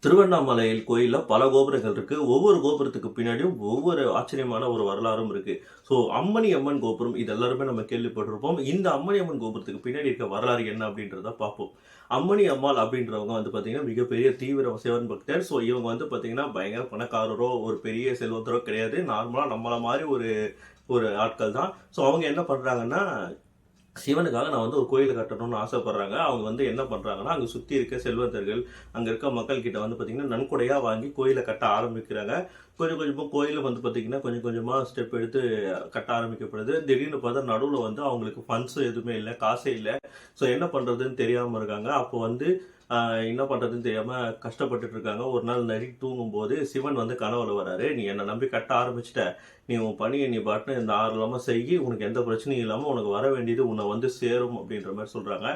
திருவண்ணாமலையில் கோயில்ல பல கோபுரங்கள் இருக்கு. ஒவ்வொரு கோபுரத்துக்கு பின்னாடியும் ஒவ்வொரு ஆச்சரியமான ஒரு வரலாறும் இருக்கு. அம்மணி அம்மன் கோபுரம் இது எல்லாருமே நம்ம கேள்விப்பட்டிருப்போம். இந்த அம்மணி அம்மன் கோபுரத்துக்கு பின்னாடி இருக்க வரலாறு என்ன அப்படின்றத பார்ப்போம். அம்மணி அம்மாள் அப்படின்றவங்க பார்த்தீங்கன்னா, மிகப்பெரிய தீவிர சிவன் பக்தர். இவங்க பார்த்தீங்கன்னா, பயங்கர பணக்காரரோ, ஒரு பெரிய செல்வந்தரோ கிடையாது. நார்மலா நம்மள மாரி ஒரு ஒரு ஆட்கள் தான். அவங்க என்ன பண்றாங்கன்னா, சிவனுக்காக நான் ஒரு கோயில் கட்டணும்னு ஆசைப்படுறாங்க. அவங்க என்ன பண்றாங்கன்னா, அங்க சுத்தி இருக்க செல்வந்தர்கள், அங்க இருக்க மக்கள் கிட்ட பார்த்தீங்கன்னா, நன்கொடையா வாங்கி கோயில கட்ட ஆரம்பிக்கிறாங்க. கொஞ்சம் கொஞ்சமா கோயில பார்த்தீங்கன்னா, கொஞ்சம் கொஞ்சமா ஸ்டெப் எடுத்து கட்ட ஆரம்பிக்கப்படுது. திடீர்னு பார்த்தா நடுவுல அவங்களுக்கு ஃபண்ட்ஸ் எதுவுமே இல்ல, காசே இல்ல. என்ன பண்றதுன்னு தெரியாம இருக்காங்க. அப்போ என்ன பண்றதுன்னு தெரியாம கஷ்டப்பட்டுட்டு இருக்காங்க. ஒரு நாள் நைட் தூங்கும்போது சிவன் கனவுல வராரு. "நீ என்ன நம்பி கட்ட ஆரம்பிச்சுட்ட. நீ உன் பணிய நீ பாட்டுன்னு இந்த ஆர்வமா செய்யி. உனக்கு எந்த பிரச்சனையும் இல்லாம உனக்கு வர வேண்டியது உன்னை சேரும்" அப்படின்ற மாரி சொல்றாங்க.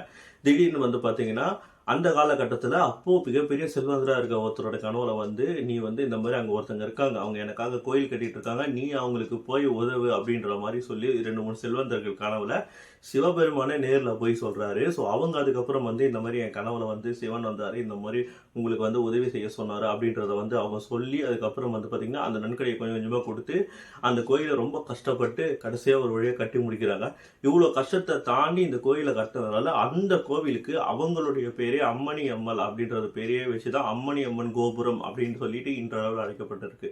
திடீர்னு பார்த்தீங்கன்னா, அந்த காலகட்டத்துல அப்போ மிகப்பெரிய செல்வந்தரா இருக்க ஒருத்தரோட கனவுல நீ இந்த மாரி அங்க ஒருத்தங்க இருக்காங்க. அவங்க எனக்காக கோயில் கட்டிட்டு இருக்காங்க. நீ அவங்களுக்கு போய் உதவு அப்படின்ற மாரி சொல்லி 2, 3 செல்வந்தர்கள் கனவுல சிவபெருமானே நேர்ல போய் சொல்றாரு. அவங்க அதுக்கப்புறம் இந்த மாரி என் கனவுல சிவன் வந்தாரு. இந்த மாரி உங்களுக்கு உதவி செய்ய சொன்னாரு அப்படின்றத அவங்க சொல்லி அதுக்கப்புறம் பார்த்தீங்கன்னா, அந்த நன்கொடையை கொஞ்சம் கொஞ்சமா குடுத்து அந்த கோயில ரொம்ப கஷ்டப்பட்டு கடைசியா ஒரு வழியா கட்டி முடிக்கிறாங்க. இவ்வளோ கஷ்டத்த தாண்டி இந்த கோயில கட்டுனதுனால அந்த கோவிலுக்கு அவங்களுடைய பேரே அம்மணி அம்மாள் அப்படின்ற பேரையே வச்சு தான் அம்மணி அம்மன் கோபுரம் அப்படின்னு சொல்லிட்டு இன்றளவில் அழைக்கப்பட்டிருக்கு.